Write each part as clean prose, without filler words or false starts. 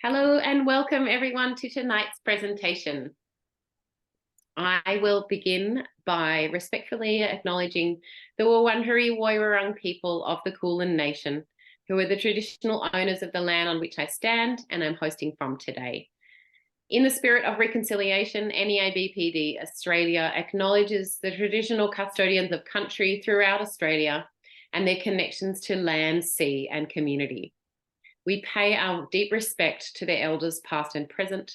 Hello and welcome everyone to tonight's presentation. I will begin by respectfully acknowledging the Wurundjeri Woiwurrung people of the Kulin Nation, who are the traditional owners of the land on which I stand and I'm hosting from today. In the spirit of reconciliation, NEA BPD Australia acknowledges the traditional custodians of country throughout Australia and their connections to land, sea and community. We pay our deep respect to their elders past and present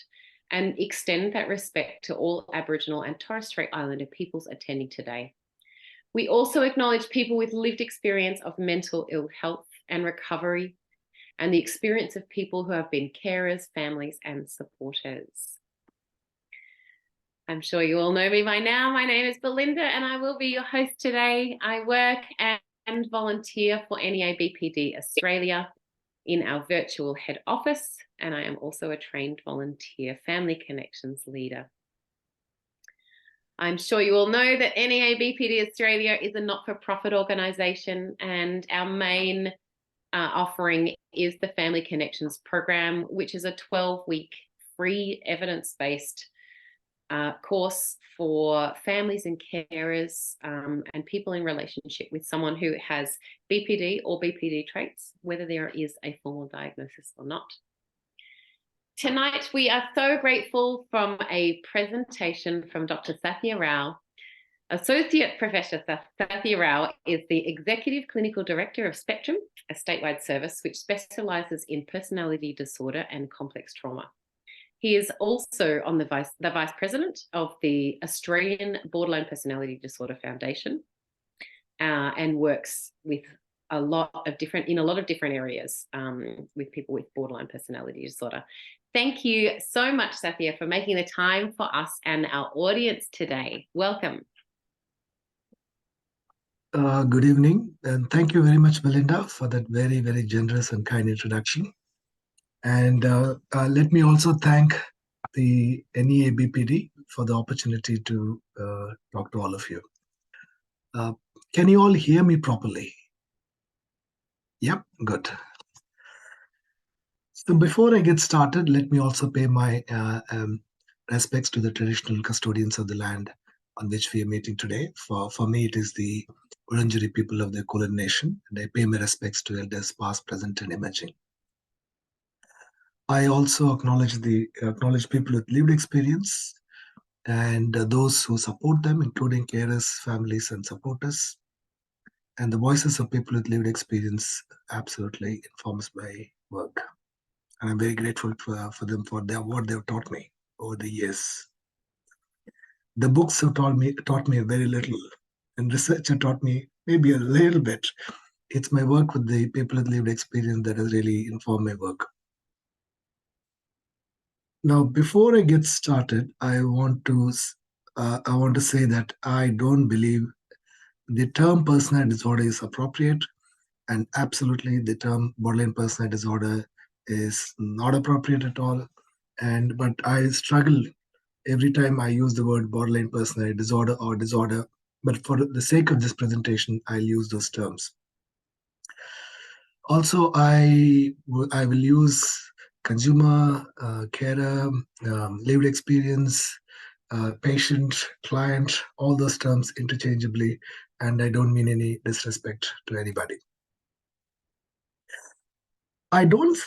and extend that respect to all Aboriginal and Torres Strait Islander peoples attending today. We also acknowledge people with lived experience of mental ill health and recovery and the experience of people who have been carers, families and supporters. I'm sure you all know me by now. My name is Belinda and I will be your host today. I work and volunteer for NEA BPD Australia in our virtual head office, and I am also a trained volunteer family connections leader. I'm sure you all know that NEA BPD Australia is a not-for-profit organisation, and our main offering is the Family Connections program, which is a 12-week free evidence-based course for families and carers and people in relationship with someone who has BPD or BPD traits, whether there is a formal diagnosis or not. Tonight, we are so grateful from a presentation from Dr. Sathya Rao. Associate Professor Sathya Rao is the Executive Clinical Director of Spectrum, a statewide service which specialises in personality disorder and complex trauma. He is also on the Vice President of the Australian Borderline Personality Disorder Foundation and works with in a lot of different areas with people with borderline personality disorder. Thank you so much, Sathya, for making the time for us and our audience today. Welcome. Good evening, and thank you very much, Belinda, for that very, very generous and kind introduction. And let me also thank the NEA BPD for the opportunity to talk to all of you. Can you all hear me properly? Yep, good. So before I get started, let me also pay my respects to the traditional custodians of the land on which we are meeting today. For me, it is the Wurundjeri people of the Kulin Nation, and I pay my respects to elders past, present, and emerging. I also acknowledge people with lived experience and those who support them, including carers, families, and supporters. And the voices of people with lived experience absolutely informs my work. And I'm very grateful for them for what they've taught me over the years. The books have taught me very little, and research have taught me maybe a little bit. It's my work with the people with lived experience that has really informed my work. Now, before I get started, I want to say that I don't believe the term personality disorder is appropriate, and absolutely the term borderline personality disorder is not appropriate at all. But I struggle every time I use the word borderline personality disorder or disorder. But for the sake of this presentation, I'll use those terms. Also, I will use consumer, carer, lived experience, patient, client, all those terms interchangeably, and I don't mean any disrespect to anybody. I don't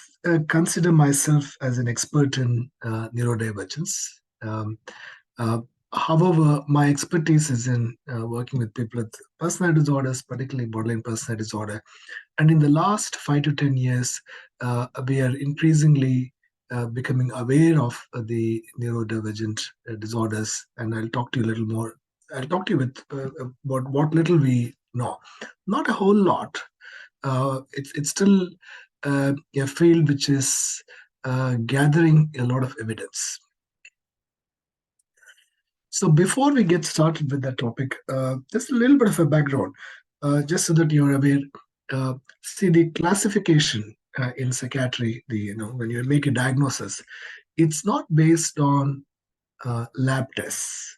consider myself as an expert in neurodivergence. However, my expertise is in working with people with personality disorders, particularly borderline personality disorder. And in the last 5 to 10 years, we are increasingly becoming aware of the neurodivergent disorders. And I'll talk to you a little more. I'll talk to you about what little we know. Not a whole lot. It's still a field which is gathering a lot of evidence. So before we get started with that topic, just a little bit of a background, just so that you're aware. See, the classification in psychiatry, when you make a diagnosis, it's not based on lab tests.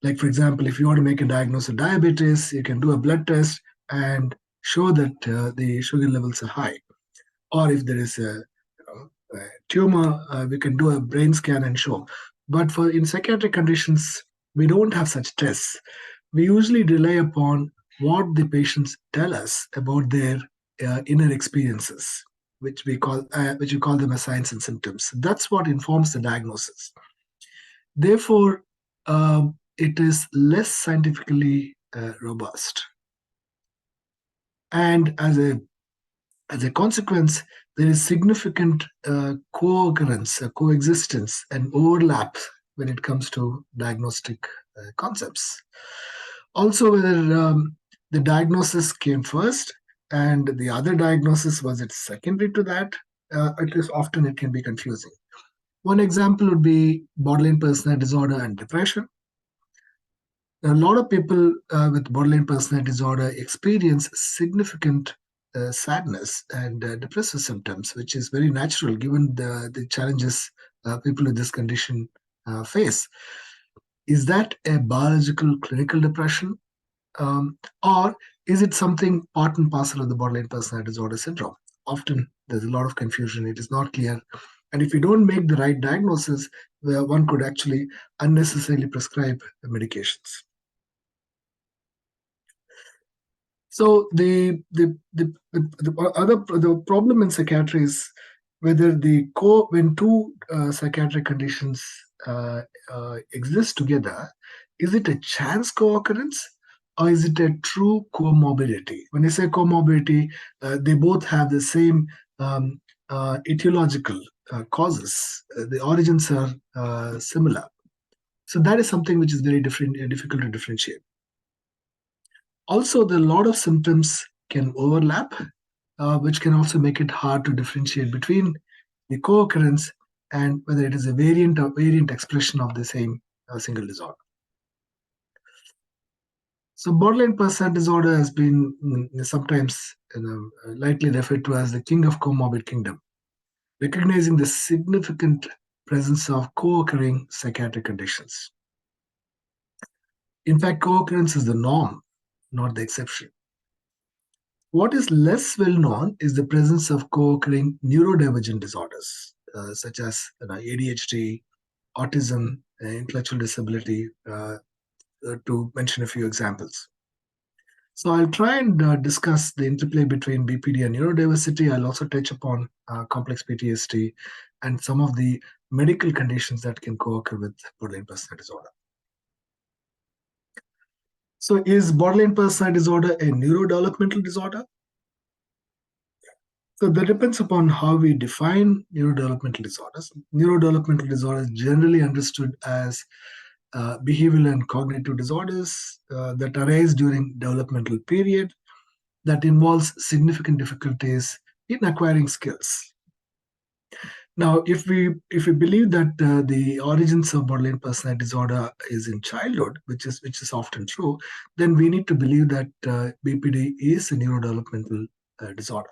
Like, for example, if you want to make a diagnosis of diabetes, you can do a blood test and show that the sugar levels are high. Or if there is a tumor, we can do a brain scan and show. But in psychiatric conditions, we don't have such tests. We usually rely upon what the patients tell us about their inner experiences, which we call them as signs and symptoms. That's what informs the diagnosis. Therefore, it is less scientifically robust, and as a consequence, there is significant co-occurrence, coexistence, and overlap when it comes to diagnostic concepts. Also, whether the diagnosis came first and the other diagnosis was it secondary to that, it can be confusing. One example would be borderline personality disorder and depression. A lot of people with borderline personality disorder experience significant sadness and depressive symptoms, which is very natural given the challenges people with this condition face. Is that a biological clinical depression? Or is it something part and parcel of the borderline personality disorder syndrome? Often there's a lot of confusion. It is not clear. And if you don't make the right diagnosis, one could actually unnecessarily prescribe medications. So the problem in psychiatry is whether when two psychiatric conditions exist together, is it a chance co-occurrence or is it a true comorbidity? When I say comorbidity, they both have the same etiological causes. The origins are similar. So that is something which is very difficult to differentiate. Also, a lot of symptoms can overlap, which can also make it hard to differentiate between the co-occurrence and whether it is a variant or variant expression of the same single disorder. So borderline personality disorder has been sometimes lightly referred to as the king of Co-morbid Kingdom, recognizing the significant presence of co-occurring psychiatric conditions. In fact, co-occurrence is the norm, not the exception. What is less well known is the presence of co-occurring neurodivergent disorders, such as ADHD, autism, intellectual disability, to mention a few examples. So I'll try and discuss the interplay between BPD and neurodiversity. I'll also touch upon complex PTSD and some of the medical conditions that can co-occur with borderline personality disorder. So is borderline personality disorder a neurodevelopmental disorder? So that depends upon how we define neurodevelopmental disorders. Neurodevelopmental disorders generally understood as behavioral and cognitive disorders that arise during developmental period that involves significant difficulties in acquiring skills. Now, if we believe that the origins of borderline personality disorder is in childhood, which is often true, then we need to believe that BPD is a neurodevelopmental disorder.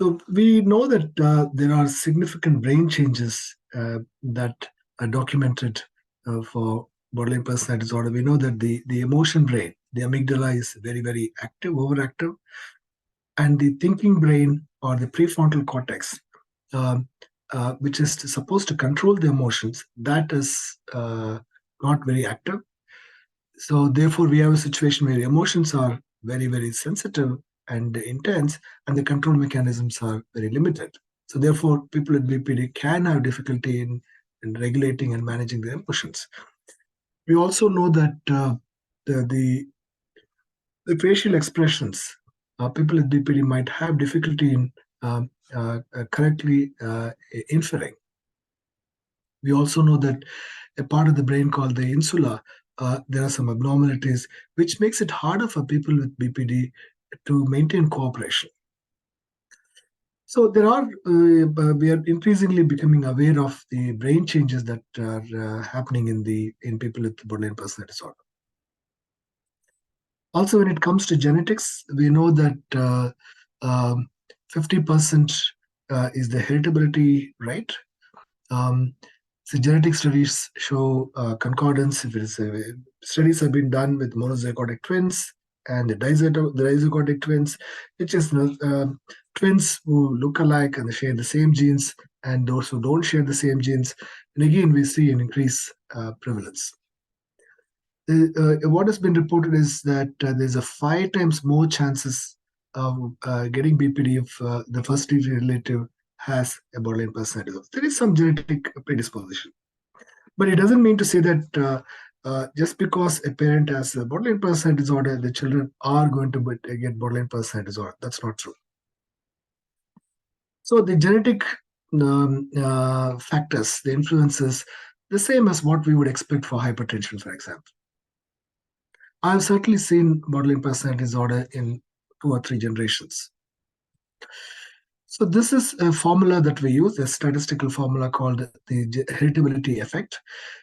So we know that there are significant brain changes that are documented for borderline personality disorder. We know that the emotion brain, the amygdala, is very, very active, overactive. And the thinking brain, or the prefrontal cortex, which is supposed to control the emotions, that is not very active. So therefore, we have a situation where emotions are very, very sensitive and intense, and the control mechanisms are very limited. So therefore, people with BPD can have difficulty in regulating and managing their emotions. We also know that the facial expressions, people with BPD might have difficulty in correctly inferring. We also know that a part of the brain called the insula, there are some abnormalities which makes it harder for people with BPD to maintain cooperation. So we are increasingly becoming aware of the brain changes that are happening in people with borderline personality disorder. Also, when it comes to genetics, we know that 50% is the heritability rate. So genetic studies show concordance. Studies have been done with monozygotic twins, and the dizygotic twins, which is twins who look alike and they share the same genes, and those who don't share the same genes. And again, we see an increased prevalence. What has been reported is that there's a 5 times more chances of getting BPD if the first degree relative has a borderline personality disorder. There is some genetic predisposition, but it doesn't mean to say that just because a parent has a borderline personality disorder, the children are going to get borderline personality disorder. That's not true. So the genetic factors, the influences, the same as what we would expect for hypertension, for example. I've certainly seen borderline personality disorder in 2 or 3 generations. So this is a formula that we use, a statistical formula called the heritability effect.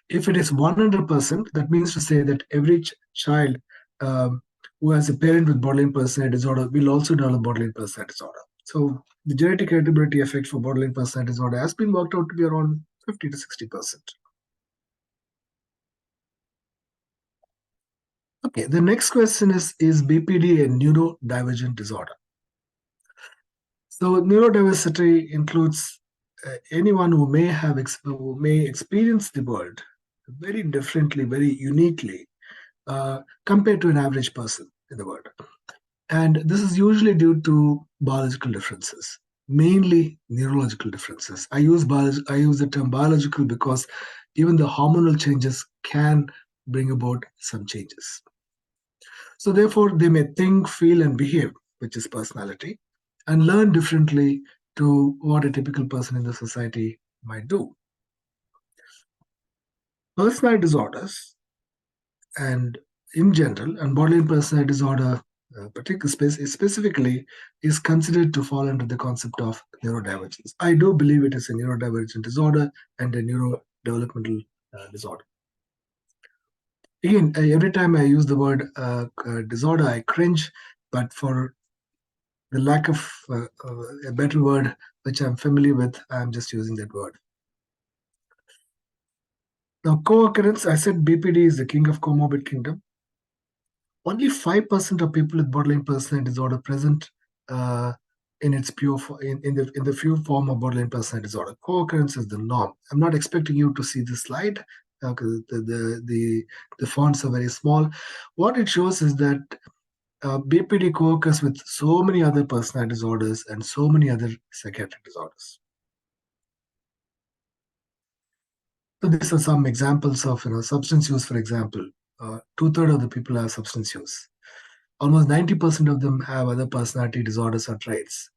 If it is 100%, that means to say that every child who has a parent with borderline personality disorder will also develop borderline personality disorder. So the genetic heritability effect for borderline personality disorder has been worked out to be around 50 to 60%. Okay, the next question is BPD a neurodivergent disorder? So neurodiversity includes anyone who may experience the world very differently, very uniquely compared to an average person in the world. And this is usually due to biological differences, mainly neurological differences. I use the term biological because even the hormonal changes can bring about some changes. So therefore, they may think, feel, and behave, which is personality, and learn differently to what a typical person in the society might do. Personality disorders, and in general, and borderline personality disorder specifically, is considered to fall under the concept of neurodivergence. I do believe it is a neurodivergent disorder and a neurodevelopmental disorder. Again, every time I use the word disorder, I cringe, but for the lack of a better word which I'm familiar with, I'm just using that word. Now, co-occurrence, I said BPD is the king of comorbid kingdom. Only 5% of people with borderline personality disorder present in its pure in the pure form of borderline personality disorder. Co-occurrence is the norm. I'm not expecting you to see the slide because the fonts are very small. What it shows is that BPD co-occurs with so many other personality disorders and so many other psychiatric disorders. So these are some examples of substance use. For example, 2/3 of the people have substance use. Almost 90% of them have other personality disorders or traits.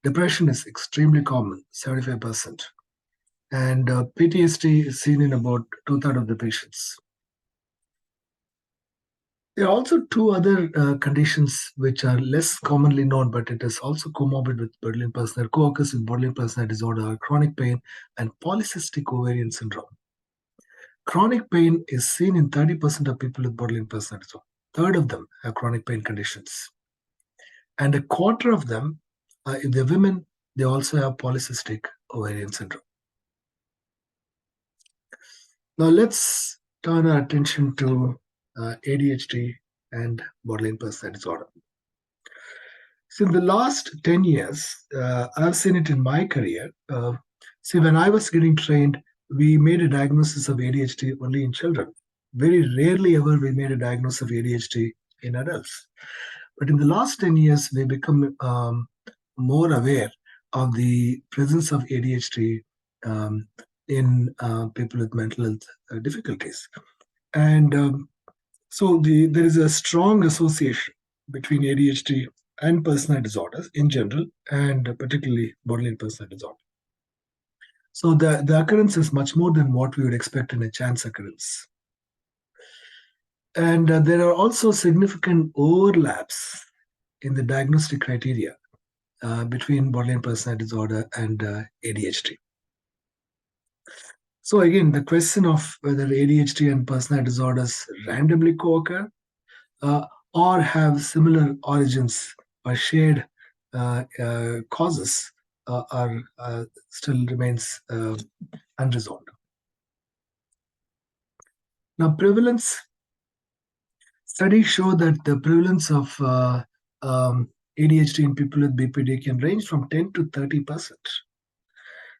Depression is extremely common, 75%. And PTSD is seen in about 2/3 of the patients. There are also 2 other conditions which are less commonly known, but it is also comorbid with borderline personality, co-occurs with borderline personality disorder, chronic pain, and polycystic ovarian syndrome. Chronic pain is seen in 30% of people with borderline personality disorder. 1/3 of them have chronic pain conditions. And 1/4 of them, if they're women, they also have polycystic ovarian syndrome. Now let's turn our attention to ADHD and borderline personality disorder. So in the last 10 years, I've seen it in my career. See, when I was getting trained, we made a diagnosis of ADHD only in children. Very rarely ever we made a diagnosis of ADHD in adults. But in the last 10 years, we become more aware of the presence of ADHD in people with mental health difficulties. And so there is a strong association between ADHD and personality disorders in general, and particularly borderline personality disorder. So the occurrence is much more than what we would expect in a chance occurrence. And there are also significant overlaps in the diagnostic criteria between borderline personality disorder and ADHD. So again, the question of whether ADHD and personality disorders randomly co-occur or have similar origins or shared causes still remains unresolved. Now, prevalence. Studies show that the prevalence of ADHD in people with BPD can range from 10 to 30%.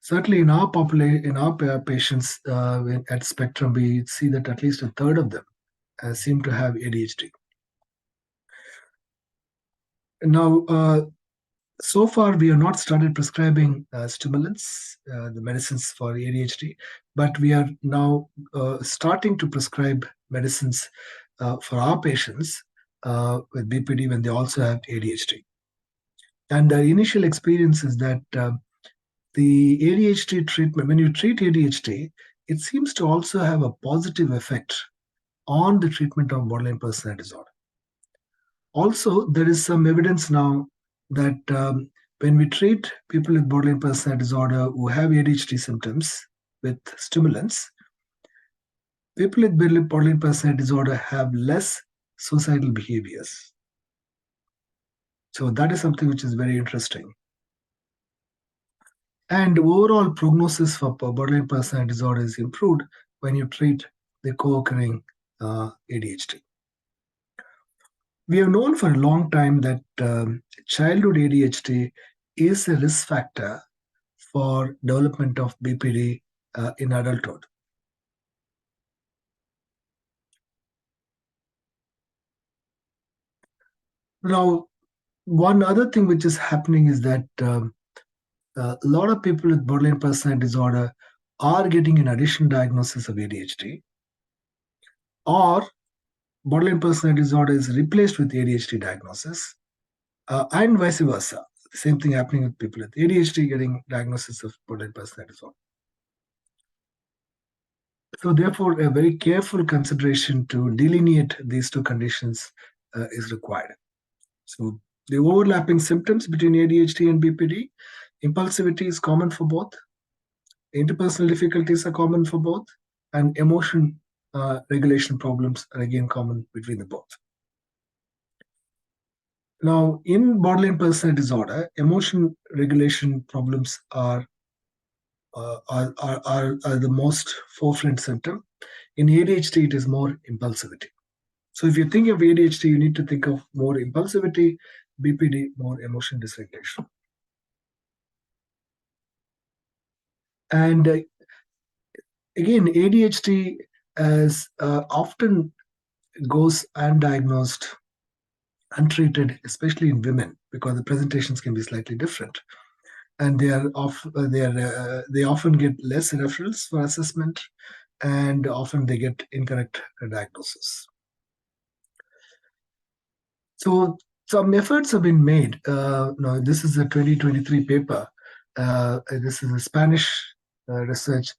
Certainly, in our population, in our patients at Spectrum, we see that at least a third of them seem to have ADHD. Now, so far, we have not started prescribing stimulants, the medicines for ADHD, but we are now starting to prescribe medicines for our patients with BPD when they also have ADHD. And the initial experience is that the ADHD treatment, when you treat ADHD, it seems to also have a positive effect on the treatment of borderline personality disorder. Also, there is some evidence now that when we treat people with borderline personality disorder who have ADHD symptoms with stimulants, people with borderline personality disorder have less suicidal behaviors. So that is something which is very interesting. And overall prognosis for borderline personality disorder is improved when you treat the co-occurring ADHD. We have known for a long time that childhood ADHD is a risk factor for development of BPD in adulthood. Now, one other thing which is happening is that a lot of people with borderline personality disorder are getting an additional diagnosis of ADHD, or borderline personality disorder is replaced with ADHD diagnosis, and vice versa. The same thing happening with people with ADHD getting diagnosis of borderline personality disorder. So therefore, a very careful consideration to delineate these two conditions is required. So the overlapping symptoms between ADHD and BPD, impulsivity is common for both, interpersonal difficulties are common for both, and emotion regulation problems are again common between the both. Now, in borderline personality disorder, emotion regulation problems are the most forefront symptom. In ADHD, it is more impulsivity. So if you think of ADHD, you need to think of more impulsivity, BPD, more emotion dysregulation. And again, ADHD as often goes undiagnosed, untreated, especially in women, because the presentations can be slightly different. And they often get less referrals for assessment, and often they get incorrect diagnosis. So some efforts have been made. Now, this is a 2023 paper. This is a Spanish research.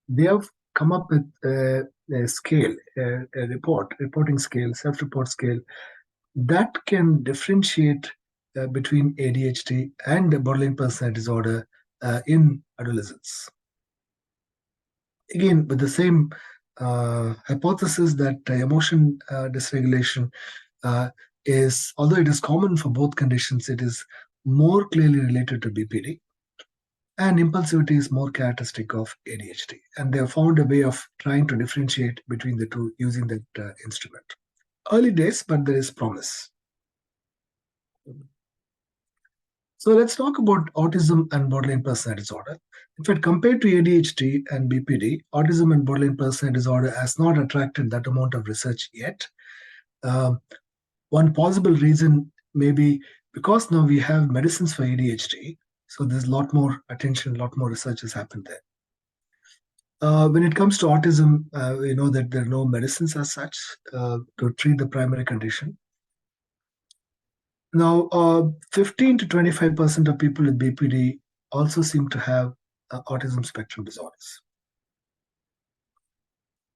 They have come up with a scale, a reporting scale, self-report scale that can differentiate between ADHD and borderline personality disorder in adolescents. Again, with the same hypothesis that emotion dysregulation is, although it is common for both conditions, it is more clearly related to BPD, and impulsivity is more characteristic of ADHD. And they have found a way of trying to differentiate between the two using that instrument. Early days, but there is promise. So let's talk about autism and borderline personality disorder. In fact, compared to ADHD and BPD, autism and borderline personality disorder has not attracted that amount of research yet. One possible reason may be because now we have medicines for ADHD, so there's a lot more attention, a lot more research has happened there. When it comes to autism, we know that there are no medicines as such to treat the primary condition. Now, 15 to 25% of people with BPD also seem to have autism spectrum disorders.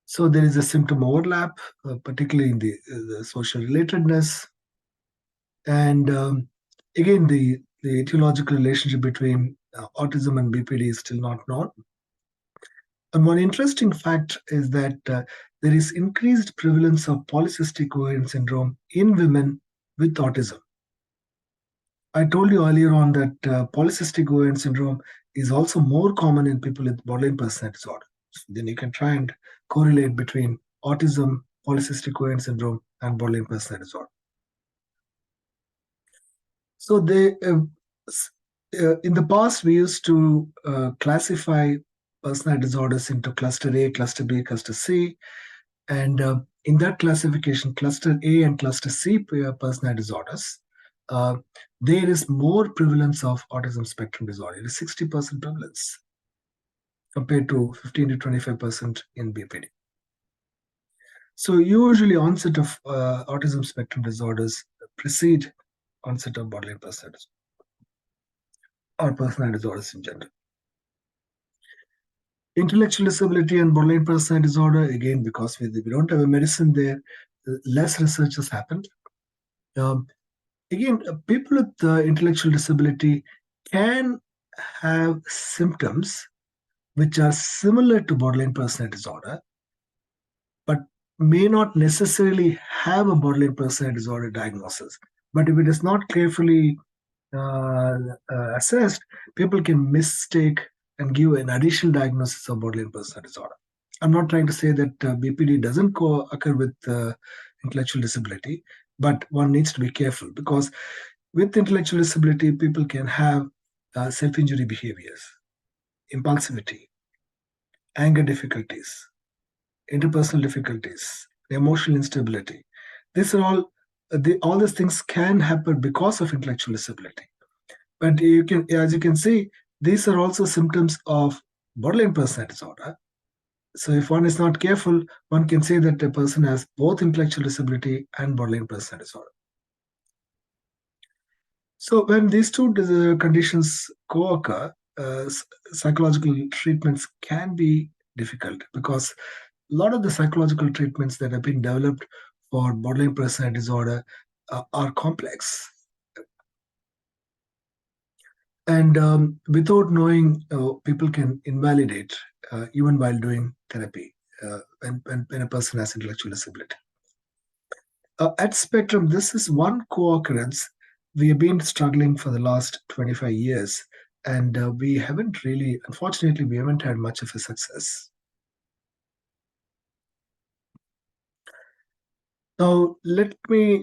So there is a symptom overlap, particularly in the social relatedness. And again, the etiological relationship between autism and BPD is still not known. And one interesting fact is that there is increased prevalence of polycystic ovarian syndrome in women with autism. I told you earlier on that polycystic ovarian syndrome is also more common in people with borderline personality disorder. So then you can try and correlate between autism, polycystic ovarian syndrome, and borderline personality disorder. So they, in the past, we used to classify personality disorders into cluster A, cluster B, cluster C. And in that classification, cluster A and cluster C personality disorders, there is more prevalence of autism spectrum disorder. It is 60% prevalence compared to 15 to 25% in BPD. So usually onset of autism spectrum disorders precede onset of borderline personality or personality disorders in general. Intellectual disability and borderline personality disorder, again, because we don't have a medicine there, less research has happened. Again, people with intellectual disability can have symptoms which are similar to borderline personality disorder, but may not necessarily have a borderline personality disorder diagnosis. But if it is not carefully assessed, people can mistake and give an additional diagnosis of borderline personality disorder. I'm not trying to say that BPD doesn't occur with intellectual disability, but one needs to be careful because with intellectual disability, people can have self-injury behaviors, impulsivity, anger difficulties, interpersonal difficulties, emotional instability. These are all these things can happen because of intellectual disability. But you can, as you can see, these are also symptoms of borderline personality disorder. So if one is not careful, one can say that a person has both intellectual disability and borderline personality disorder. So when these two conditions co-occur, psychological treatments can be difficult because a lot of the psychological treatments that have been developed for borderline personality disorder are complex. And without knowing, people can invalidate even while doing therapy when a person has intellectual disability. At Spectrum, this is one co-occurrence we have been struggling for the last 25 years, and we haven't really, unfortunately, we haven't had much of a success. Now, let me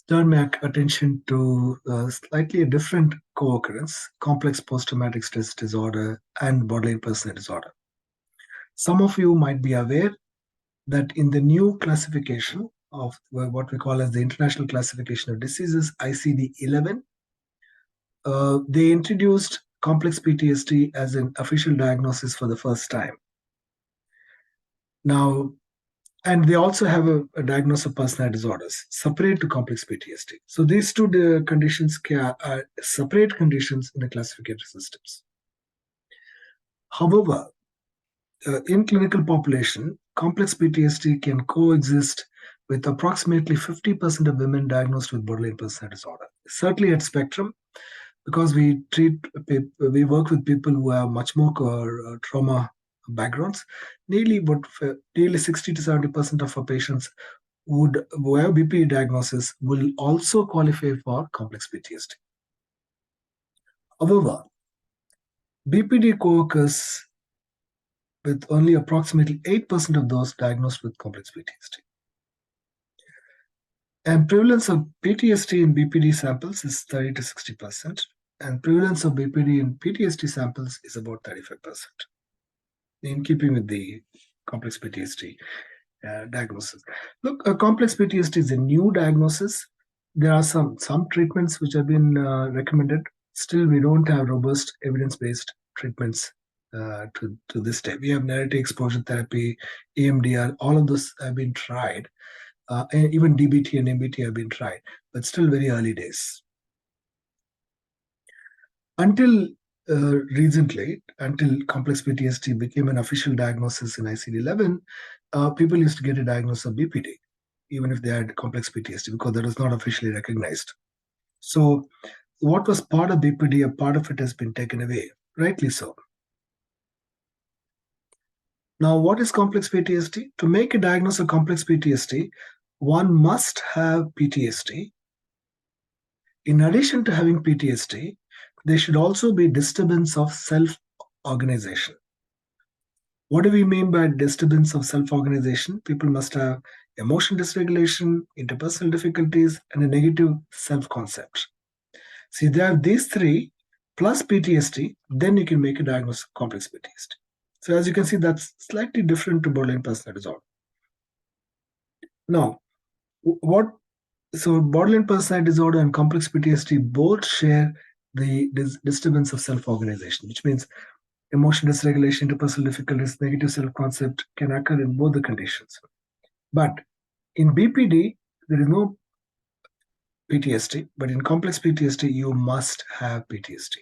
turn my attention to slightly a different co-occurrence, complex post-traumatic stress disorder and borderline personality disorder. Some of you might be aware that in the new classification of what we call as the International Classification of Diseases, ICD-11, they introduced complex PTSD as an official diagnosis for the first time. Now, and they also have a diagnosis of personality disorders separate to complex PTSD. So these two conditions are separate conditions in the classification systems. However, in clinical population, complex PTSD can coexist with approximately 50% of women diagnosed with borderline personality disorder. Certainly at Spectrum, because we work with people who have much more trauma backgrounds, nearly 60 to 70% of our patients who have BPD diagnosis will also qualify for complex PTSD. However, BPD co-occurs with only approximately 8% of those diagnosed with complex PTSD. And prevalence of PTSD in BPD samples is 30 to 60%, and prevalence of BPD in PTSD samples is about 35%, in keeping with the complex PTSD diagnosis. Look, complex PTSD is a new diagnosis. There are some treatments which have been recommended. Still, we don't have robust evidence-based treatments to this day. We have narrative exposure therapy, EMDR, all of those have been tried. And even DBT and MBT have been tried, but still very early days. Until recently, until complex PTSD became an official diagnosis in ICD-11, people used to get a diagnosis of BPD, even if they had complex PTSD, because that was not officially recognized. So what was part of BPD, a part of it has been taken away, rightly so. Now, what is complex PTSD? To make a diagnosis of complex PTSD, one must have PTSD. In addition to having PTSD, there should also be disturbance of self-organization. What do we mean by disturbance of self-organization? People must have emotion dysregulation, interpersonal difficulties, and a negative self-concept. See, they have these three plus PTSD, then you can make a diagnosis of complex PTSD. So as you can see, that's slightly different to borderline personality disorder. Now, borderline personality disorder and complex PTSD both share the disturbance of self-organization, which means emotion dysregulation, interpersonal difficulties, negative self-concept can occur in both the conditions. But in BPD, there is no PTSD, but in complex PTSD, you must have PTSD.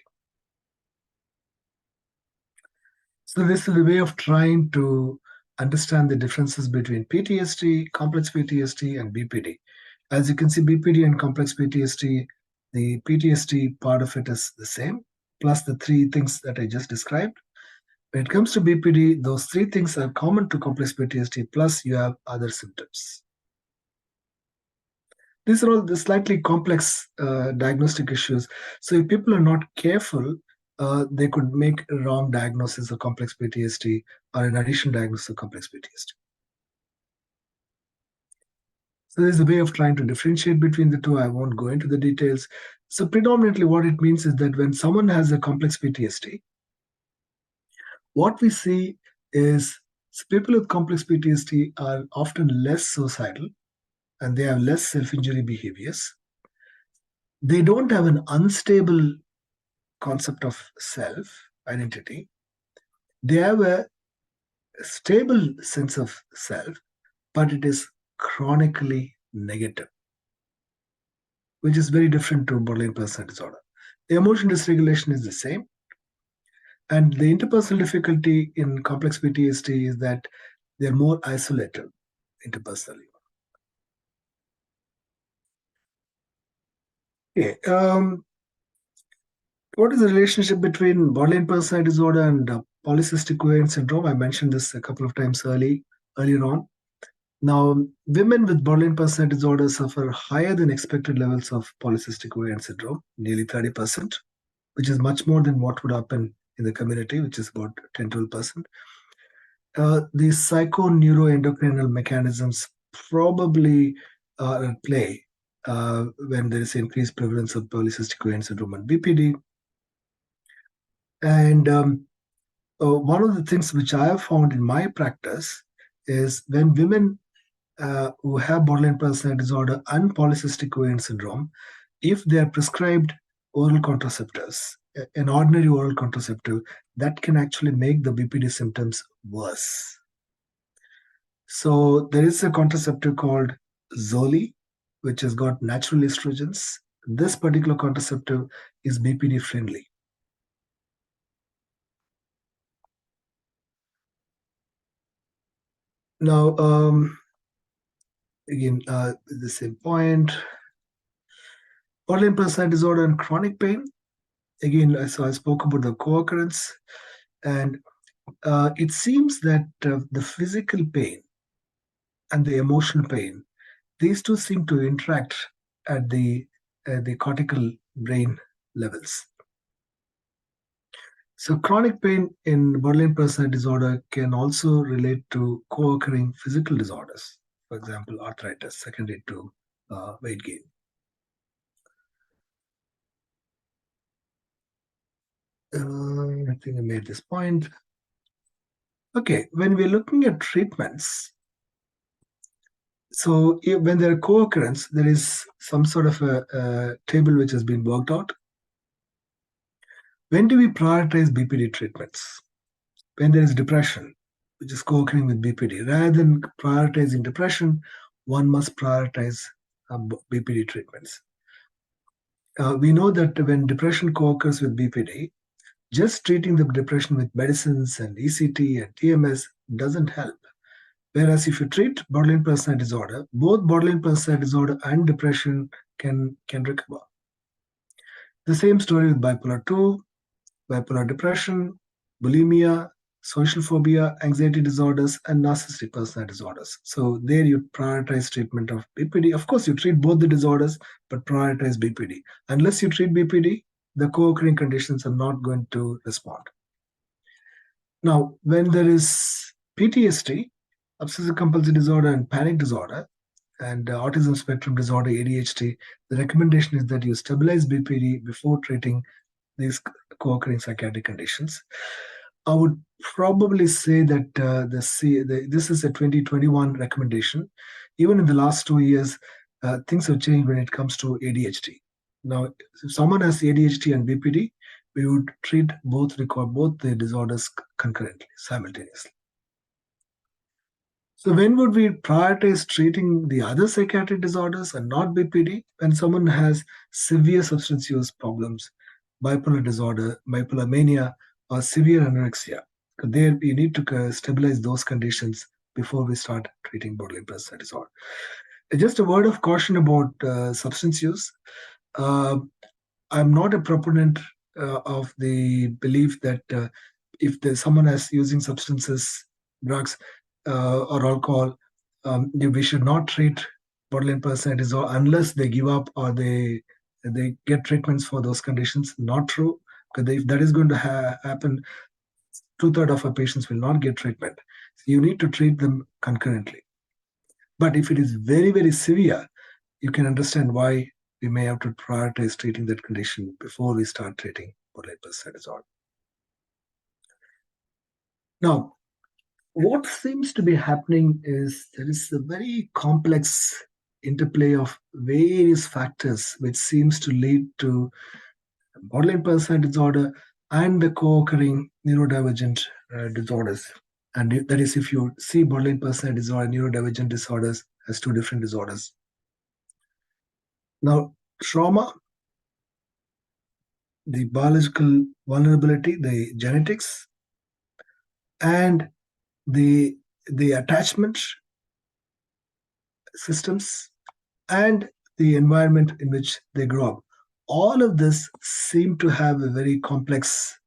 So this is a way of trying to understand the differences between PTSD, complex PTSD, and BPD. As you can see, BPD and complex PTSD, the PTSD part of it is the same, plus the three things that I just described. When it comes to BPD, those three things are common to complex PTSD, plus you have other symptoms. These are all the slightly complex diagnostic issues. So if people are not careful, they could make a wrong diagnosis of complex PTSD or an additional diagnosis of complex PTSD. So there's a way of trying to differentiate between the two. I won't go into the details. So predominantly what it means is that when someone has a complex PTSD, what we see is people with complex PTSD are often less suicidal and they have less self-injury behaviors. They don't have an unstable concept of self-identity. They have a stable sense of self, but it is chronically negative, which is very different to borderline personality disorder. The emotion dysregulation is the same. And the interpersonal difficulty in complex PTSD is that they're more isolated interpersonally. Okay. What is the relationship between borderline personality disorder and polycystic ovarian syndrome? I mentioned this a couple of times earlier on. Now, women with borderline personality disorder suffer higher than expected levels of polycystic ovarian syndrome, nearly 30%, which is much more than what would happen in the community, which is about 10-12%. The psychoneuroendocrinal mechanisms probably are at play when there is increased prevalence of polycystic ovarian syndrome and BPD. And one of the things which I have found in my practice is when women who have borderline personality disorder and polycystic ovarian syndrome, if they are prescribed oral contraceptives, an ordinary oral contraceptive, that can actually make the BPD symptoms worse. So there is a contraceptive called Zoli, which has got natural estrogens. This particular contraceptive is BPD friendly. Now, again, the same point. Borderline personality disorder and chronic pain. Again, so I spoke about the co-occurrence, and it seems that the physical pain and the emotional pain, these two seem to interact at the cortical brain levels. So chronic pain in borderline personality disorder can also relate to co-occurring physical disorders, for example, arthritis secondary to weight gain. I think I made this point. Okay, when we're looking at treatments, so when there are co-occurrence, there is some sort of a table which has been worked out. When do we prioritize BPD treatments? When there is depression, which is co-occurring with BPD. Rather than prioritizing depression, one must prioritize BPD treatments. We know that when depression co-occurs with BPD, just treating the depression with medicines and ECT and TMS doesn't help. Whereas if you treat borderline personality disorder, both borderline personality disorder and depression can recover. The same story with bipolar 2, bipolar depression, bulimia, social phobia, anxiety disorders, and narcissistic personality disorders. So there you prioritize treatment of BPD. Of course, you treat both the disorders, but prioritize BPD. Unless you treat BPD, the co-occurring conditions are not going to respond. Now, when there is PTSD, obsessive compulsive disorder and panic disorder, and autism spectrum disorder, ADHD, the recommendation is that you stabilize BPD before treating these co-occurring psychiatric conditions. I would probably say that this is a 2021 recommendation. Even in the last 2 years, things have changed when it comes to ADHD. Now, if someone has ADHD and BPD, we would record both the disorders concurrently, simultaneously. So when would we prioritize treating the other psychiatric disorders and not BPD? When someone has severe substance use problems, bipolar disorder, bipolar mania, or severe anorexia. There we need to stabilize those conditions before we start treating borderline personality disorder. Just a word of caution about substance use. Uh, I'm not a proponent of the belief that if someone is using substances, drugs, or alcohol, we should not treat borderline personality disorder unless they give up or they get treatments for those conditions. Not true, because if that is going to happen, 2/3 of our patients will not get treatment. So you need to treat them concurrently. But if it is very, very severe, you can understand why we may have to prioritize treating that condition before we start treating borderline personality disorder. Now, what seems to be happening is there is a very complex interplay of various factors which seems to lead to borderline personality disorder and the co-occurring neurodivergent disorders. And that is, if you see borderline personality disorder and neurodivergent disorders as two different disorders. Now, trauma, the biological vulnerability, the genetics, and the attachment systems, and the environment in which they grow up. All of this seem to have a very complex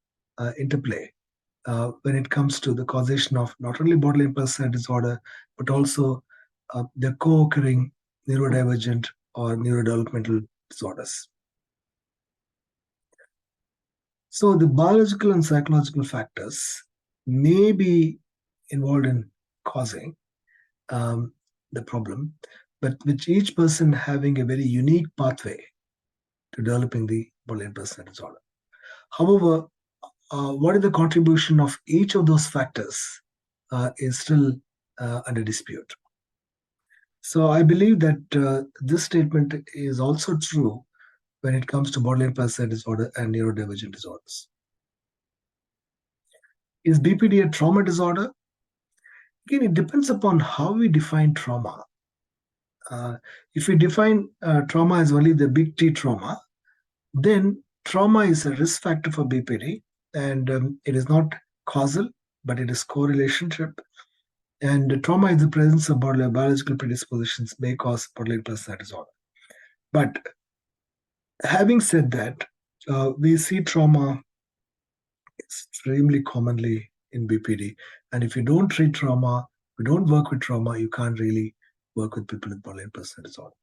interplay when it comes to the causation of not only borderline personality disorder, but also the co-occurring neurodivergent or neurodevelopmental disorders. So the biological and psychological factors may be involved in causing the problem, but with each person having a very unique pathway to developing the borderline personality disorder. However, what is the contribution of each of those factors is still under dispute. So I believe that this statement is also true when it comes to borderline personality disorder and neurodivergent disorders. Is BPD a trauma disorder? Again, it depends upon how we define trauma. If we define trauma as only the big T trauma, then trauma is a risk factor for BPD, and it is not causal, but it is correlationship. And trauma is the presence of biological predispositions may cause borderline personality disorder. But having said that, we see trauma extremely commonly in BPD. And if you don't treat trauma, you don't work with trauma, you can't really work with people with borderline personality disorder.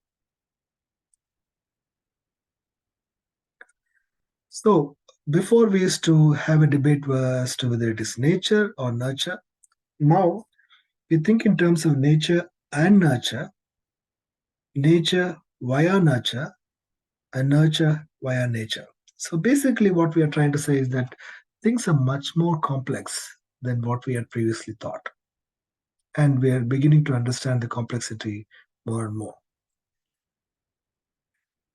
So before we used to have a debate as to whether it is nature or nurture. Now we think in terms of nature and nurture via nurture, and nurture via nature. So basically what we are trying to say is that things are much more complex than what we had previously thought. And we are beginning to understand the complexity more and more.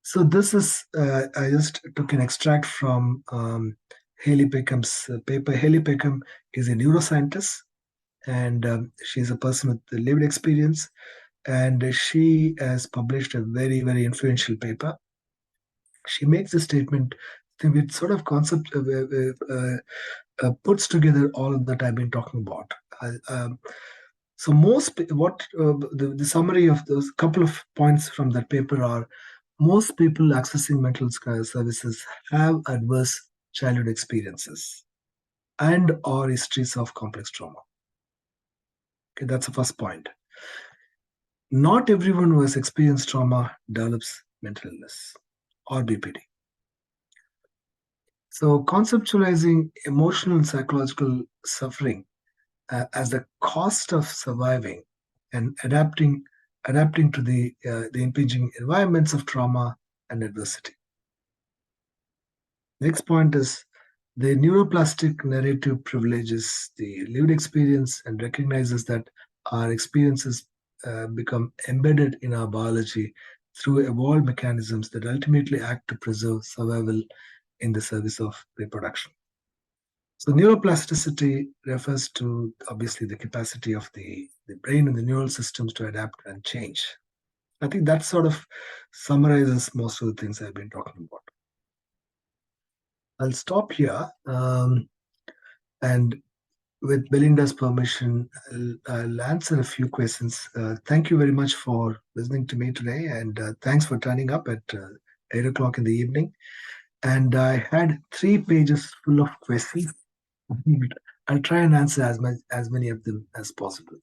So this is, I just took an extract from Haley Peckham's paper. Haley Peckham is a neuroscientist, and she's a person with lived experience, and she has published a very, very influential paper. She makes a statement which sort of concept puts together all of that I've been talking about. So the summary of those couple of points from that paper are: most people accessing mental services have adverse childhood experiences and or histories of complex trauma. Okay, that's the first point. Not everyone who has experienced trauma develops mental illness or BPD. So conceptualizing emotional and psychological suffering as the cost of surviving and adapting to the impinging environments of trauma and adversity. Next point is the neuroplastic narrative privileges the lived experience and recognizes that our experiences become embedded in our biology through evolved mechanisms that ultimately act to preserve survival in the service of reproduction. So neuroplasticity refers to obviously the capacity of the brain and the neural systems to adapt and change. I think that sort of summarizes most of the things I've been talking about. I'll stop here, and with Belinda's permission, I'll answer a few questions. Thank you very much for listening to me today, and thanks for turning up at 8 o'clock in the evening. And I had 3 pages full of questions. I'll try and answer as many of them as possible.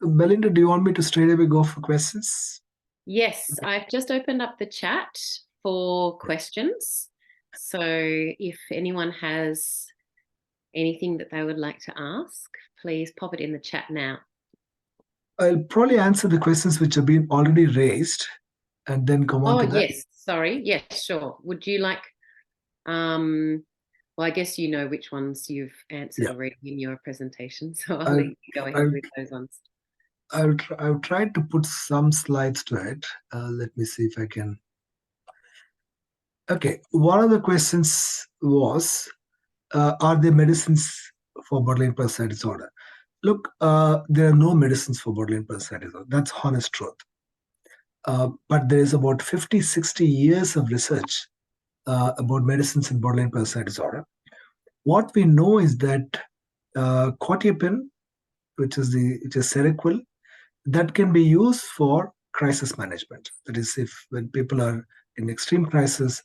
So Belinda, do you want me to straight away go for questions? Yes, I've just opened up the chat for questions. So if anyone has anything that they would like to ask, please pop it in the chat now. I'll probably answer the questions which have been already raised and then come on to that. Yes, sorry. Yes, sure. Would you like, well, I guess you know which ones you've answered already in your presentation, so I'll let you go ahead with those ones. I've tried to put some slides to it. Let me see if I can. Okay, one of the questions was, are there medicines for borderline personality disorder? Look, there are no medicines for borderline personality disorder. That's honest truth. But there is about 50, 60 years of research about medicines in borderline personality disorder. What we know is that quetiapine, which is Seroquel, that can be used for crisis management. That is, when people are in extreme crisis,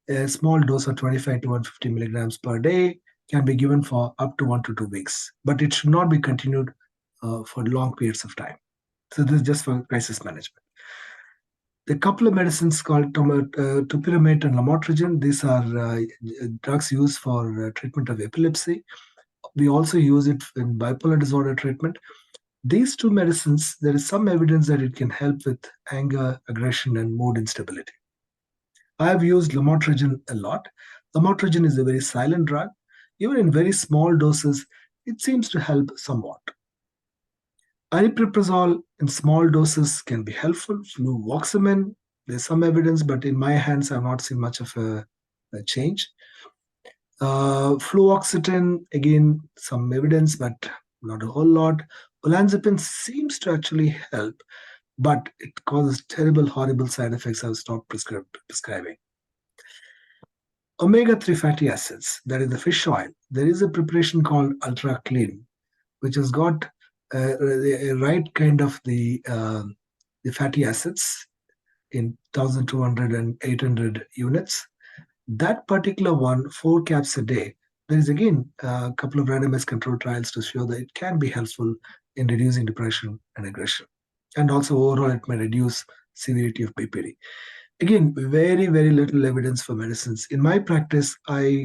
a small dose of 25 to 150 milligrams per day can be given for up to 1 to 2 weeks, but it should not be continued for long periods of time. So this is just for crisis management. The couple of medicines called topiramate and lamotrigine. These are drugs used for treatment of epilepsy. We also use it in bipolar disorder treatment. These 2 medicines, there is some evidence that it can help with anger, aggression, and mood instability. I have used lamotrigine a lot. Lamotrigine is a very silent drug. Even in very small doses, it seems to help somewhat. Aripiprazole in small doses can be helpful. Fluvoxamine, there's some evidence, but in my hands, I've not seen much of a change. Fluoxetine, again, some evidence, but not a whole lot. Olanzapine seems to actually help, but it causes terrible, horrible side effects. I've stopped prescribing. Omega-3 fatty acids, that is the fish oil. There is a preparation called Ultra Clean, which has got the right kind of the fatty acids in 1,200 and 800 units. That particular one, 4 caps a day, there is again a couple of randomized controlled trials to show that it can be helpful in reducing depression and aggression. And also overall, it may reduce severity of BPD. Again, very, very little evidence for medicines. In my practice, I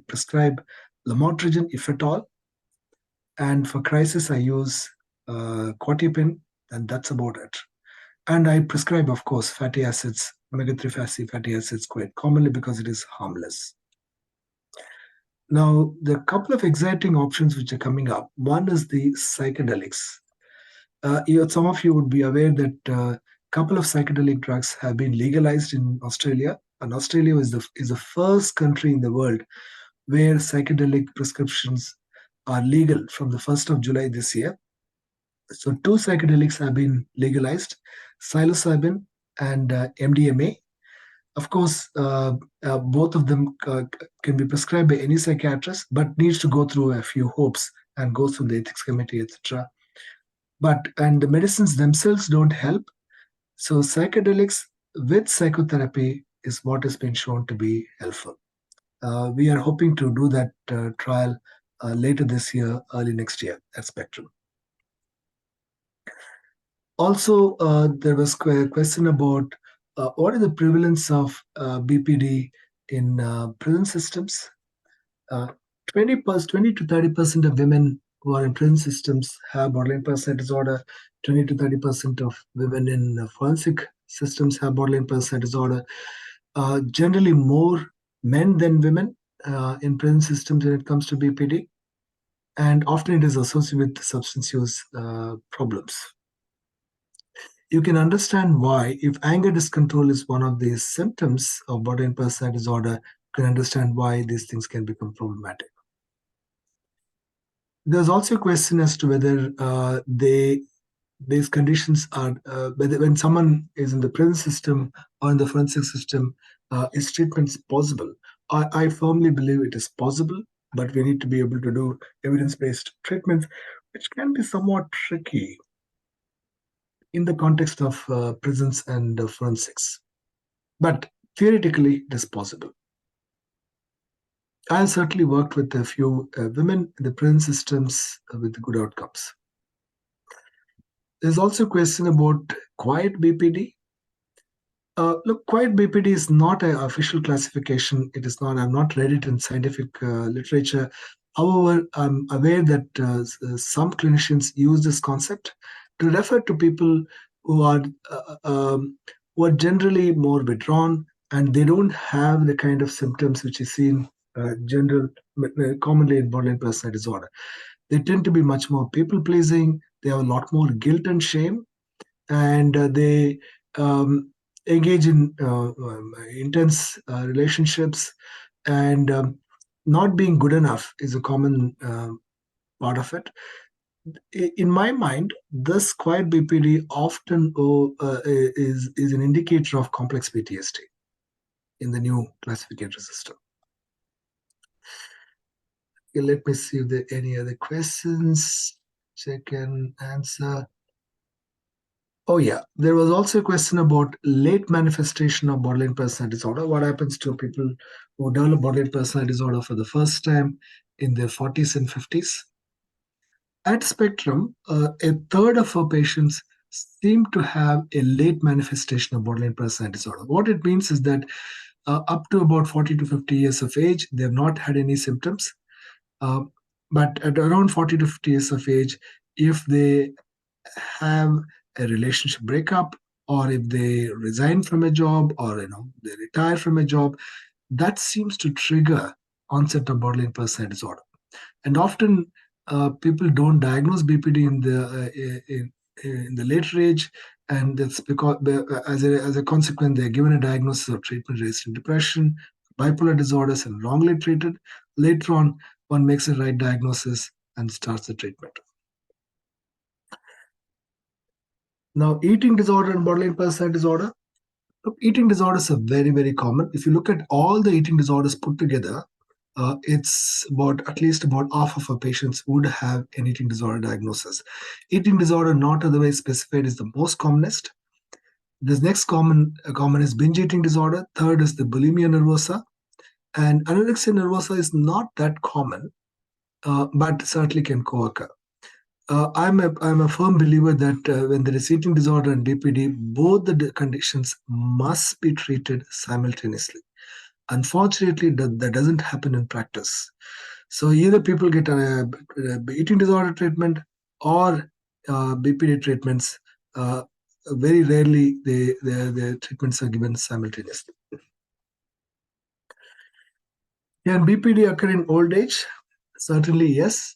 prescribe lamotrigine, if at all. And for crisis, I use quetiapine, and that's about it. And I prescribe, of course, fatty acids, omega-3 fatty acids quite commonly because it is harmless. Now, there are a couple of exciting options which are coming up. One is the psychedelics. Some of you would be aware that a couple of psychedelic drugs have been legalized in Australia. And Australia is the first country in the world where psychedelic prescriptions are legal from the 1st of July this year. So 2 psychedelics have been legalized, psilocybin and MDMA. Of course, both of them can be prescribed by any psychiatrist, but needs to go through a few hoops and go through the ethics committee, etc. And the medicines themselves don't help. So psychedelics with psychotherapy is what has been shown to be helpful. We are hoping to do that trial later this year, early next year at Spectrum. Also, there was a question about what is the prevalence of BPD in prison systems? 20 to 30% of women who are in prison systems have borderline personality disorder. 20 to 30% of women in forensic systems have borderline personality disorder. Generally, more men than women in prison systems when it comes to BPD, and often it is associated with substance use problems. You can understand why, if anger discontrol is one of the symptoms of borderline personality disorder, you can understand why these things can become problematic. There's also a question as to whether these conditions are, whether when someone is in the prison system or in the forensic system, is treatment possible? I firmly believe it is possible, but we need to be able to do evidence-based treatments, which can be somewhat tricky in the context of prisons and forensics. But theoretically, it is possible. I have certainly worked with a few women in the prison systems with good outcomes. There's also a question about quiet BPD. Look, quiet BPD is not an official classification. It is not. I've not read it in scientific literature. However, I'm aware that some clinicians use this concept to refer to people who are generally more withdrawn, and they don't have the kind of symptoms which is seen commonly in borderline personality disorder. They tend to be much more people pleasing. They have a lot more guilt and shame, and they engage in intense relationships, and not being good enough is a common part of it. In my mind, this quiet BPD often is an indicator of complex PTSD in the new classificatory system. Okay, let me see if there are any other questions which I can answer. Oh yeah, there was also a question about late manifestation of borderline personality disorder. What happens to people who develop borderline personality disorder for the first time in their 40s and 50s? At Spectrum, a third of our patients seem to have a late manifestation of borderline personality disorder. What it means is that up to about 40 to 50 years of age, they have not had any symptoms. But at around 40 to 50 years of age, if they have a relationship breakup, or if they resign from a job, or they retire from a job, that seems to trigger onset of borderline personality disorder. And often people don't diagnose BPD in the later age, and that's because as a consequence they're given a diagnosis of treatment-resistant depression, bipolar disorders, and wrongly treated. Later on, one makes a right diagnosis and starts the treatment. Now, eating disorder and borderline personality disorder. Look, eating disorders are very, very common. If you look at all the eating disorders put together, it's at least about half of our patients would have an eating disorder diagnosis. Eating disorder not otherwise specified is the most commonest. This next common is binge eating disorder. Third is the bulimia nervosa. And anorexia nervosa is not that common, but certainly can co-occur. I'm a firm believer that when there is eating disorder and BPD, both the conditions must be treated simultaneously. Unfortunately, that doesn't happen in practice. So either people get eating disorder treatment or BPD treatments. Very rarely, the treatments are given simultaneously. Can BPD occur in old age? Certainly, yes.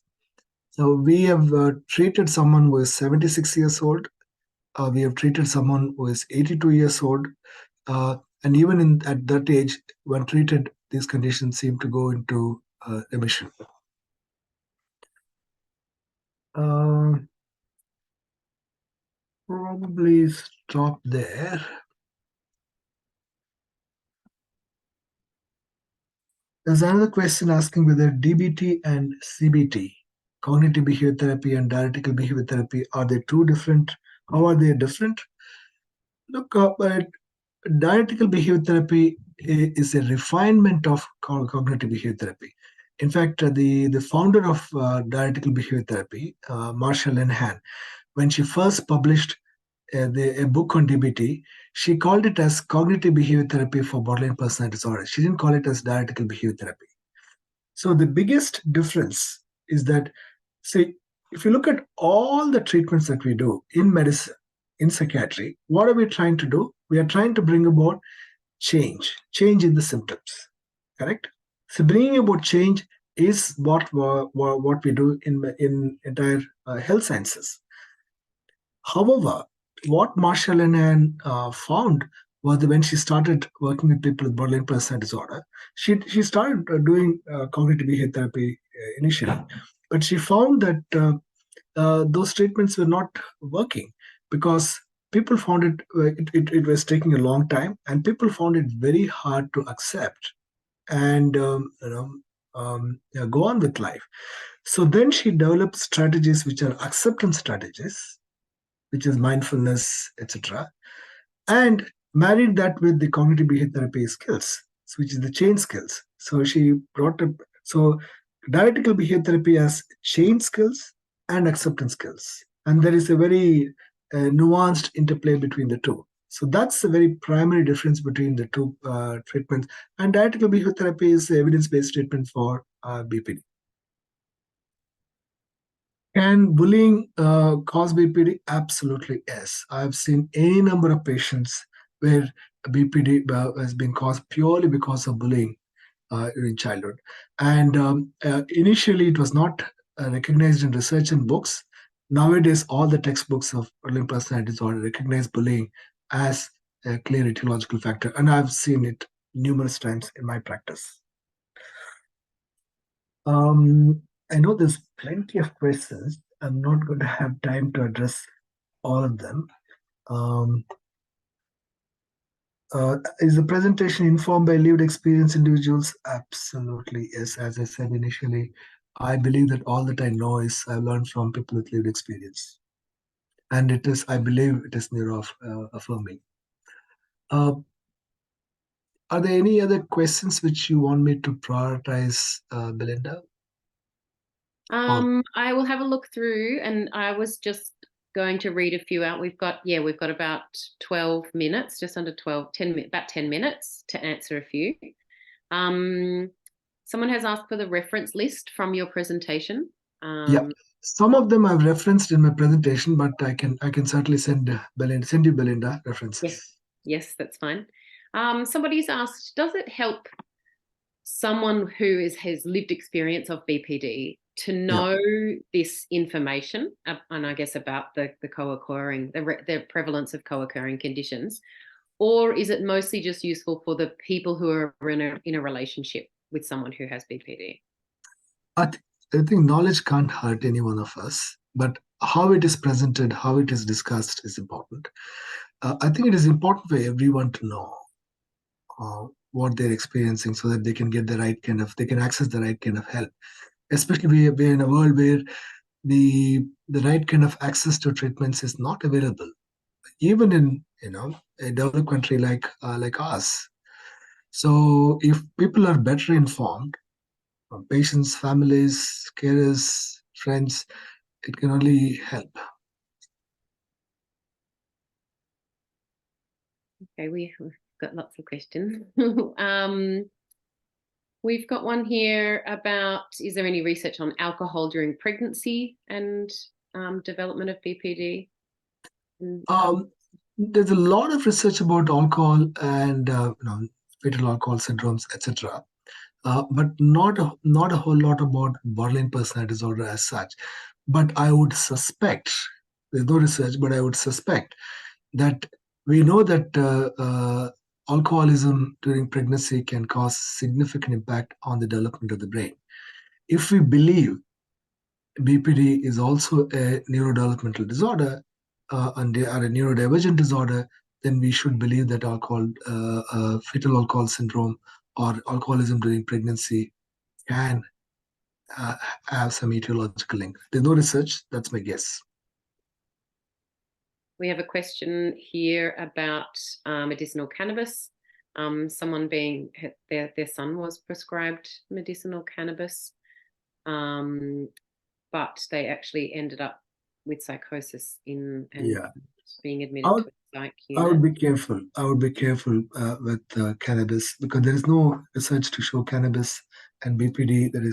So we have treated someone who is 76 years old. We have treated someone who is 82 years old. And even at that age, when treated, these conditions seem to go into remission. Probably stop there. There's another question asking whether DBT and CBT, cognitive behavior therapy and dialectical behavior therapy, are they two different? How are they different? Look, dialectical behavior therapy is a refinement of cognitive behavior therapy. In fact, the founder of dialectical behavior therapy, Marshall Linehan, when she first published a book on DBT. She called it as cognitive behavior therapy for borderline personality disorder. She didn't call it as dialectical behavior therapy. So the biggest difference is that, see, if you look at all the treatments that we do in medicine, in psychiatry, what are we trying to do? We are trying to bring about change in the symptoms, correct? So bringing about change is what we do in entire health sciences. However, what Marshall and Ann found was that when she started working with people with borderline personality disorder, she started doing cognitive behavior therapy initially, but she found that those treatments were not working because people found it was taking a long time, and people found it very hard to accept and go on with life. So then she developed strategies which are acceptance strategies, which is mindfulness, etc., and married that with the cognitive behavior therapy skills, which is the change skills. So she brought up dialectical behavior therapy as change skills and acceptance skills, and there is a very nuanced interplay between the two. So that's the very primary difference between the two treatments. And dialectical behavior therapy is evidence-based treatment for BPD. Can bullying cause BPD? Absolutely, yes. I've seen any number of patients where BPD has been caused purely because of bullying in childhood. And initially, it was not recognized in research and books. Nowadays, all the textbooks of borderline personality disorder recognize bullying as a clear etiological factor. And I've seen it numerous times in my practice. I know there's plenty of questions. I'm not going to have time to address all of them. Is the presentation informed by lived experience individuals? Absolutely, yes. As I said initially, I believe that all that I know is I've learned from people with lived experience. And it is, I believe it is neuro-affirming. Are there any other questions which you want me to prioritize, Belinda? I will have a look through, and I was just going to read a few out. We've got about 12 minutes, just under 12, 10, about 10 minutes to answer a few. Someone has asked for the reference list from your presentation. Yeah, some of them I've referenced in my presentation, but I can certainly send you Belinda references. Yes, that's fine. Somebody's asked, does it help someone who has lived experience of BPD to know this information, and I guess about the co-occurring, the prevalence of co-occurring conditions, or is it mostly just useful for the people who are in a relationship with someone who has BPD? I think knowledge can't hurt any one of us, but how it is presented, how it is discussed is important. I think it is important for everyone to know what they're experiencing so that they can get they can access the right kind of help. Especially we're in a world where the right kind of access to treatments is not available, even in a developed country like us. So if people are better informed, patients, families, carers, friends, it can only help. Okay, we've got lots of questions. We've got one here about, is there any research on alcohol during pregnancy and development of BPD? There's a lot of research about alcohol and fetal alcohol syndromes, etc. But not a whole lot about borderline personality disorder as such. But I would suspect, there's no research, but I would suspect that we know that alcoholism during pregnancy can cause significant impact on the development of the brain. If we believe BPD is also a neurodevelopmental disorder and they are a neurodivergent disorder, then we should believe that fetal alcohol syndrome or alcoholism during pregnancy can have some etiological link. There's no research, that's my guess. We have a question here about medicinal cannabis. Someone their son was prescribed medicinal cannabis, but they actually ended up with psychosis being I admitted would, to a psych I would unit? be careful. I would be careful with cannabis, because there is no research to show cannabis and BPD there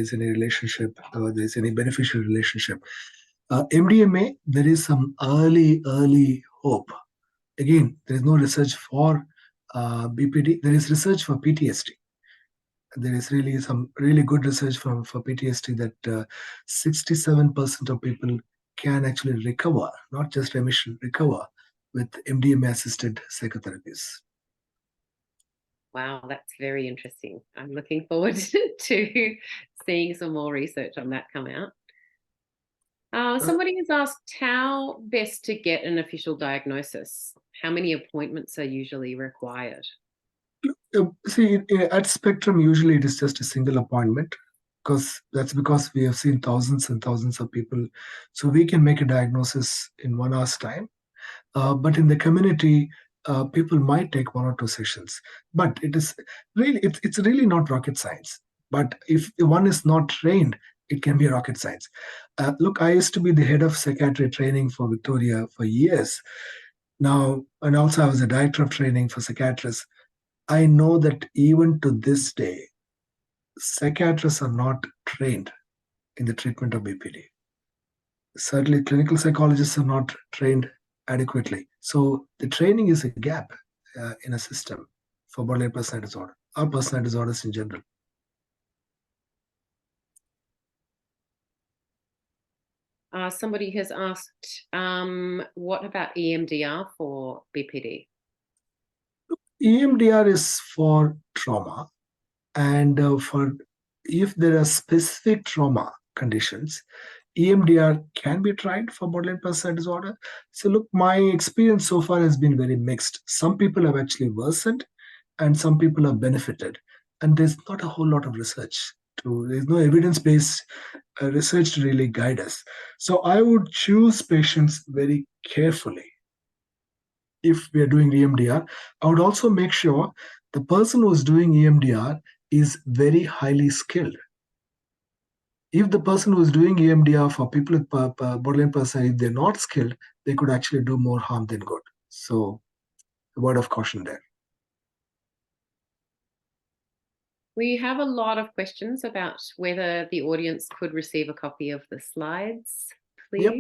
is any relationship, or there is any beneficial relationship. MDMA, there is some early hope. Again, there is no research for BPD. There is research for PTSD. There is really some really good research for PTSD that 67% of people can actually recover, not just remission, recover with MDMA assisted psychotherapies. Wow, that's very interesting. I'm looking forward to seeing some more research on that come out. Somebody has asked how best to get an official diagnosis. How many appointments are usually required? See, at Spectrum, usually it is just a single appointment, because that's because we have seen thousands and thousands of people. So we can make a diagnosis in 1 hour's time. But in the community, people might take 1 or 2 sessions. But it's really not rocket science. But if one is not trained, it can be rocket science. Look, I used to be the head of psychiatry training for Victoria for years now, and also I was a director of training for psychiatrists. I know that even to this day, psychiatrists are not trained in the treatment of BPD. Certainly, clinical psychologists are not trained adequately. So the training is a gap in a system for borderline personality disorder or personality disorders in general. Somebody has asked, what about EMDR for BPD? EMDR is for trauma, and for if there are specific trauma conditions, EMDR can be tried for borderline personality disorder. So, look, my experience so far has been very mixed. Some people have actually worsened, and some people have benefited. And there's not a whole lot of research. There's no evidence-based research to really guide us. So, I would choose patients very carefully if we are doing EMDR. I would also make sure the person who is doing EMDR is very highly skilled. If the person who is doing EMDR for people with borderline personality, if they're not skilled, they could actually do more harm than good. So, a word of caution there. We have a lot of questions about whether the audience could receive a copy of the slides, please. Yep.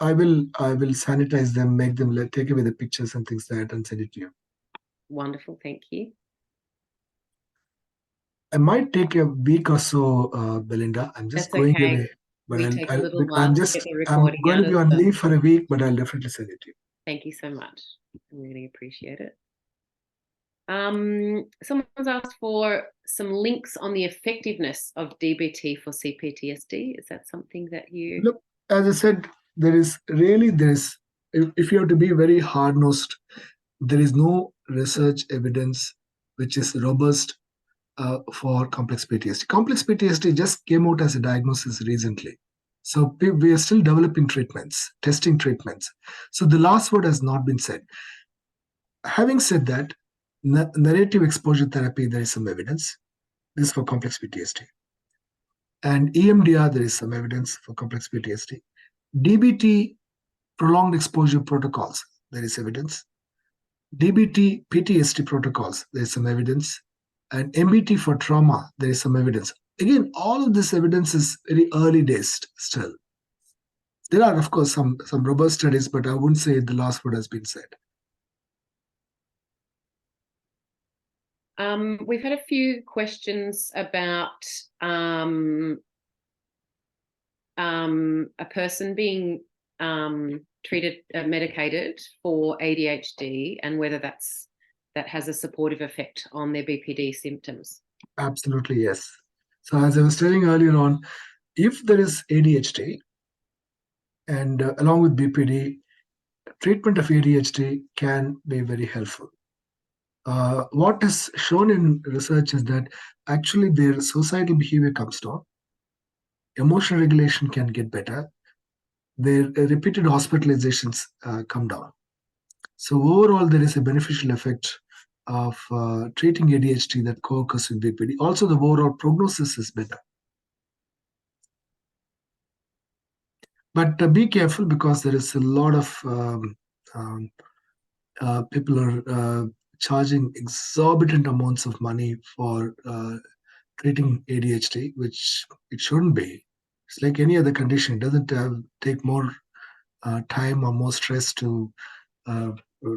I will sanitize them, make them, take away the pictures and things like that, and send it to you. Wonderful, thank you. I might take a week or so, Belinda. I'm just That's going okay. away, but We take a little while I'm to get the I'm recording going out to be as on well. leave for a week, but I'll definitely send it to you. Thank you so much. I really appreciate it. Someone's asked for some links on the effectiveness of DBT for CPTSD. Is that something that you... Look, as I said, if you have to be very hard-nosed, there is no research evidence which is robust for complex PTSD. Complex PTSD just came out as a diagnosis recently. So we are still developing treatments, testing treatments. So the last word has not been said. Having said that, narrative exposure therapy, there is some evidence. This is for complex PTSD. And EMDR, there is some evidence for complex PTSD. DBT, prolonged exposure protocols, there is evidence. DBT, PTSD protocols, there is some evidence. And MBT for trauma, there is some evidence. Again, all of this evidence is very early days still. There are, of course, some robust studies, but I wouldn't say the last word has been said. We've had a few questions about a person being medicated for ADHD and whether that has a supportive effect on their BPD symptoms. Absolutely, yes. So as I was telling earlier on, if there is ADHD and along with BPD, treatment of ADHD can be very helpful. What is shown in research is that actually their societal behavior comes down, emotional regulation can get better, their repeated hospitalizations come down. So overall, there is a beneficial effect of treating ADHD that co-occurs with BPD. Also, the overall prognosis is better. But be careful, because there is a lot of people are charging exorbitant amounts of money for treating ADHD, which it shouldn't be. It's like any other condition. It doesn't take more time or more stress to uh,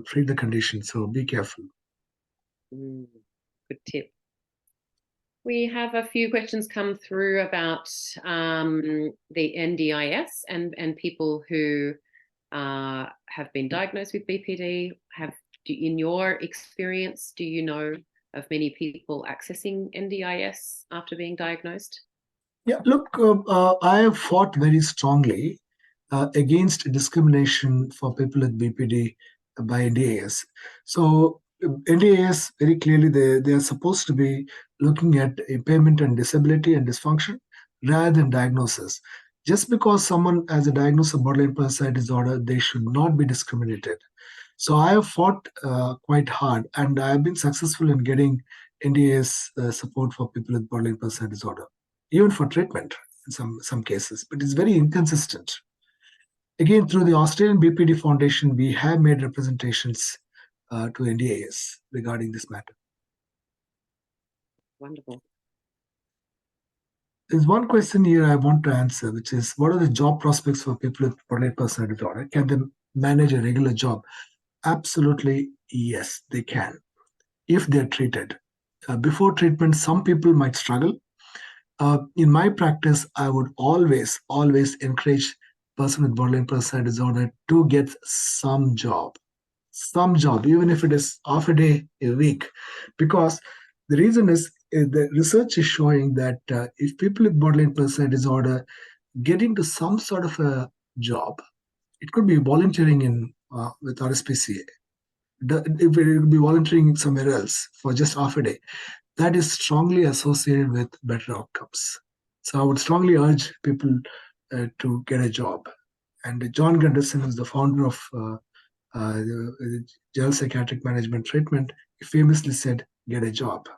treat the condition. So be careful. Good tip. We have a few questions come through about the NDIS and people who have been diagnosed with BPD. In your experience, do you know of many people accessing NDIS after being diagnosed? Yeah, look, I have fought very strongly against discrimination for people with BPD by NDAS. So NDAS, very clearly, they are supposed to be looking at impairment and disability and dysfunction rather than diagnosis. Just because someone has a diagnosis of borderline personality disorder, they should not be discriminated. So I have fought quite hard, and I have been successful in getting NDAS support for people with borderline personality disorder, even for treatment in some cases. But it's very inconsistent. Again, through the Australian BPD Foundation, we have made representations to NDAS regarding this matter. Wonderful. There's one question here I want to answer, which is, what are the job prospects for people with borderline personality disorder? Can they manage a regular job? Absolutely, yes, they can, if they're treated. Before treatment, some people might struggle. In my practice, I would always encourage person with borderline personality disorder to get some job, even if it is half a day a week, because the reason is the research is showing that if people with borderline personality disorder get into some sort of a job, it could be volunteering in with RSPCA. If it would be volunteering somewhere else for just half a day, that is strongly associated with better outcomes. So I would strongly urge people to get a job. And John Gunderson is the founder of the General Psychiatric Management Treatment. He famously said, "Get a job."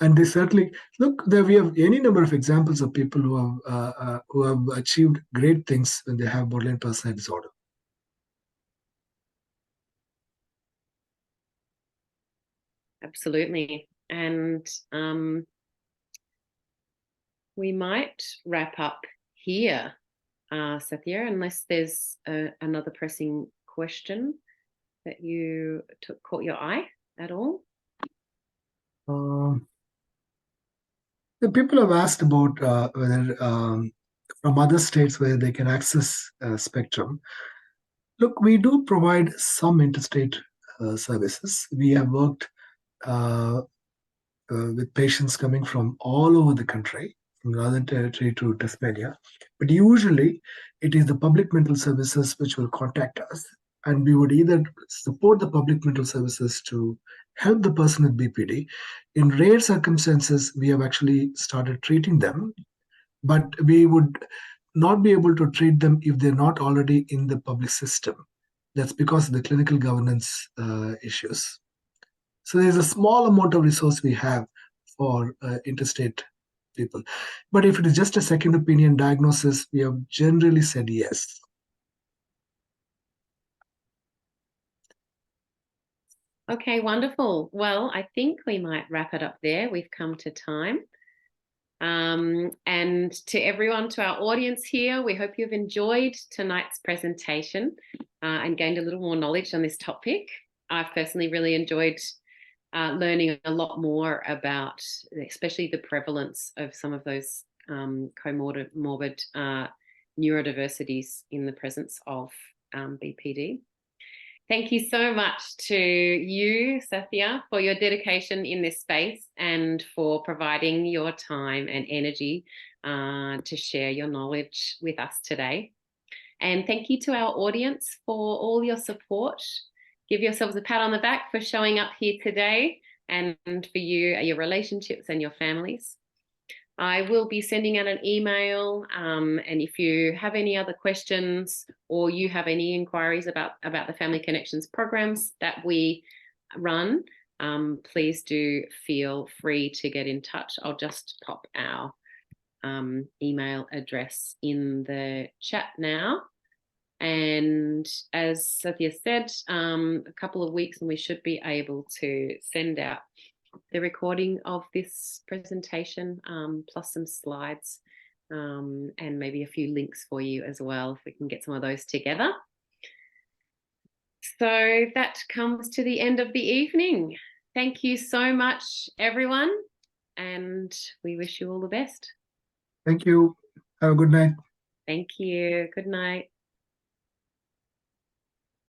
And they certainly look. There we have any number of examples of people who have achieved great things when they have borderline personality disorder. Absolutely. And we might wrap up here, Sathya, unless there's another pressing question that caught your eye at all. The people have asked about whether from other states where they can access Spectrum. Look, we do provide some interstate services. We have worked with patients coming from all over the country, from Northern Territory to Tasmania. But usually, it is the public mental services which will contact us, and we would either support the public mental services to help the person with BPD. In rare circumstances, we have actually started treating them, but we would not be able to treat them if they're not already in the public system. That's because of the clinical governance issues. So there's a small amount of resource we have for interstate people. But if it is just a second opinion diagnosis, we have generally said yes. Okay, wonderful. Well, I think we might wrap it up there. We've come to time. And to everyone, to our audience here, we hope you've enjoyed tonight's presentation and gained a little more knowledge on this topic. I've personally really enjoyed learning a lot more about, especially the prevalence of some of those comorbid neurodiversities in the presence of BPD. Thank you so much to you, Sathya, for your dedication in this space and for providing your time and energy to share your knowledge with us today. And thank you to our audience for all your support. Give yourselves a pat on the back for showing up here today, and for you, your relationships and your families. I will be sending out an email, and if you have any other questions or you have any inquiries about the Family Connections programs that we run, please do feel free to get in touch. I'll just pop our email address in the chat now. And as Sathya said, a couple of weeks and we should be able to send out the recording of this presentation, plus some slides, and maybe a few links for you as well, if we can get some of those together. So that comes to the end of the evening. Thank you so much, everyone, and we wish you all the best. Thank you. Have a good night. Thank you. Good night.